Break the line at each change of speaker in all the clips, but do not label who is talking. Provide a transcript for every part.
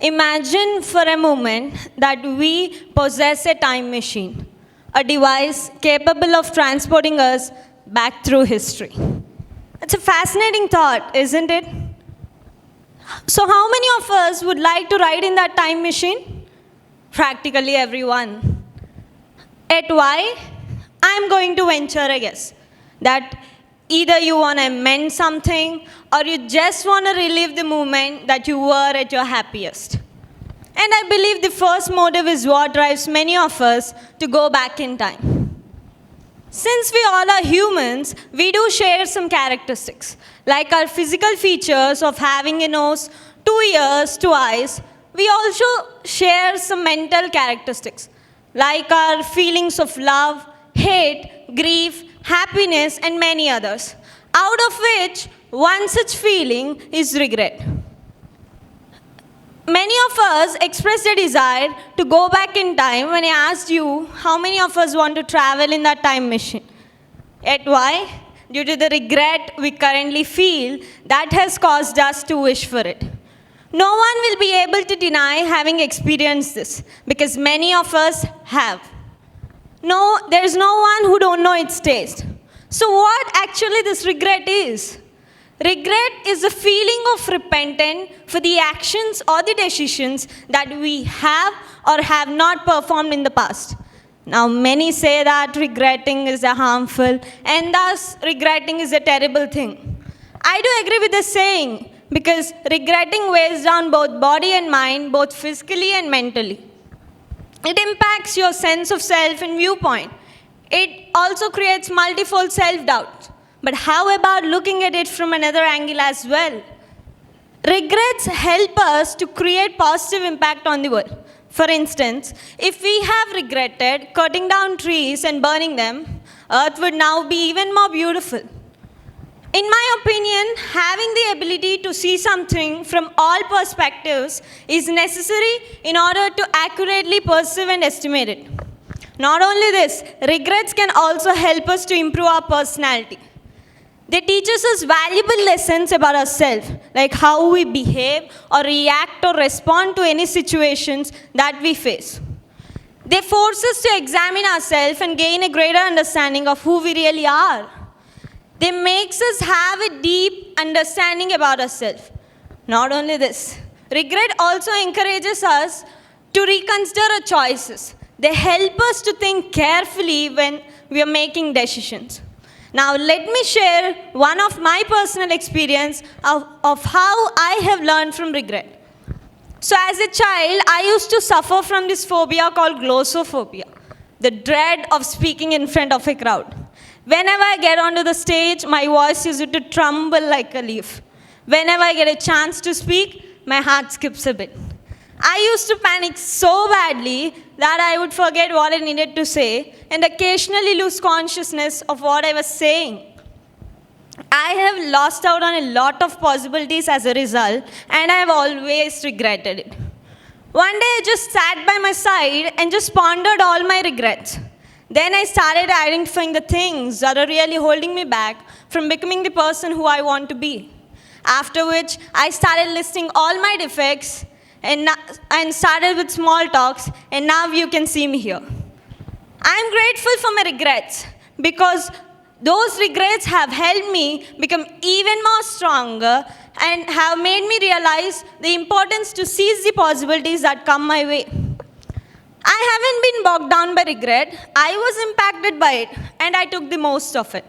Imagine for a moment that we possess a time machine, a device capable of transporting us back through history. It's a fascinating thought, isn't it? So how many of us would like to ride in that time machine? Practically everyone. At why? I'm going to venture a guess that either you want to amend something or you just want to relive the moment that you were at your happiest. And I believe the first motive is what drives many of us to go back in time. Since we all are humans, we do share some characteristics, like our physical features of having a nose, 2 ears, 2 eyes. We also share some mental characteristics, like our feelings of love, hate, grief, happiness, and many others, out of which one such feeling is regret. Many of us expressed a desire to go back in time when I asked you how many of us want to travel in that time machine. Yet why? Due to the regret we currently feel that has caused us to wish for it. No one will be able to deny having experienced this because many of us have. No, there's no one who don't know its taste. So what actually this regret is? Regret is a feeling of repentance for the actions or the decisions that we have or have not performed in the past. Now, many say that regretting is a harmful and thus regretting is a terrible thing. I do agree with the saying because regretting weighs down both body and mind, both physically and mentally. It impacts your sense of self and viewpoint. It also creates multifold self-doubt. But how about looking at it from another angle as well? Regrets help us to create positive impact on the world. For instance, if we have regretted cutting down trees and burning them, Earth would now be even more beautiful. In my opinion, having the ability to see something from all perspectives is necessary in order to accurately perceive and estimate it. Not only this, regrets can also help us to improve our personality. They teach us valuable lessons about ourselves, like how we behave or react or respond to any situations that we face. They force us to examine ourselves and gain a greater understanding of who we really are. They make us have a deep understanding about ourselves. Not only this, regret also encourages us to reconsider our choices. They help us to think carefully when we are making decisions. Now, let me share one of my personal experience of how I have learned from regret. So as a child, I used to suffer from this phobia called glossophobia, the dread of speaking in front of a crowd. Whenever I get onto the stage, my voice used to tremble like a leaf. Whenever I get a chance to speak, my heart skips a bit. I used to panic so badly that I would forget what I needed to say and occasionally lose consciousness of what I was saying. I have lost out on a lot of possibilities as a result, and I have always regretted it. One day I just sat by my side and just pondered all my regrets. Then I started identifying the things that are really holding me back from becoming the person who I want to be. After which, I started listing all my defects and started with small talks, and now you can see me here. I'm grateful for my regrets because those regrets have helped me become even more stronger and have made me realize the importance to seize the possibilities that come my way. I haven't been bogged down by regret. I was impacted by it, and I took the most of it.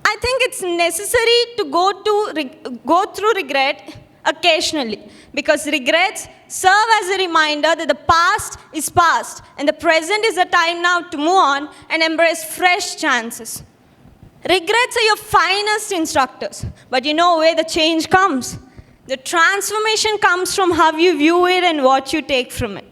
I think it's necessary to go through regret occasionally, because regrets serve as a reminder that the past is past and the present is the time now to move on and embrace fresh chances. Regrets are your finest instructors, but you know where the change comes. The transformation comes from how you view it and what you take from it.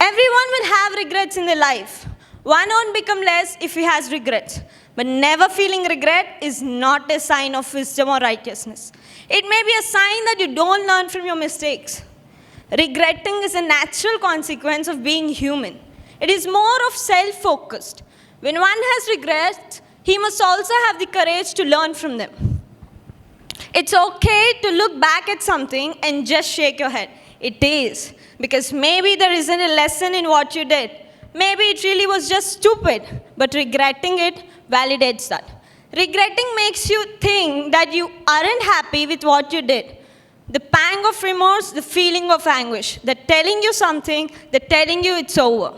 Everyone will have regrets in their life. One won't become less if he has regrets. But never feeling regret is not a sign of wisdom or righteousness. It may be a sign that you don't learn from your mistakes. Regretting is a natural consequence of being human. It is more of self-focused. When one has regrets, he must also have the courage to learn from them. It's okay to look back at something and just shake your head. It is. Because maybe there isn't a lesson in what you did. Maybe it really was just stupid. But regretting it validates that. Regretting makes you think that you aren't happy with what you did. The pang of remorse, the feeling of anguish. They're telling you something, they're telling you it's over.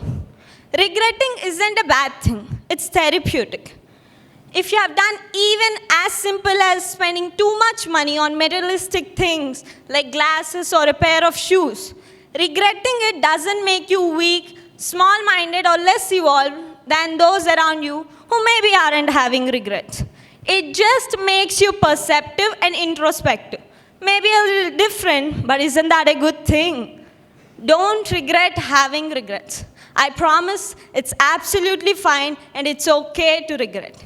Regretting isn't a bad thing. It's therapeutic. If you have done even as simple as spending too much money on materialistic things like glasses or a pair of shoes, regretting it doesn't make you weak, small-minded, or less evolved than those around you who maybe aren't having regrets. It just makes you perceptive and introspective. Maybe a little different, but isn't that a good thing? Don't regret having regrets. I promise it's absolutely fine and it's okay to regret.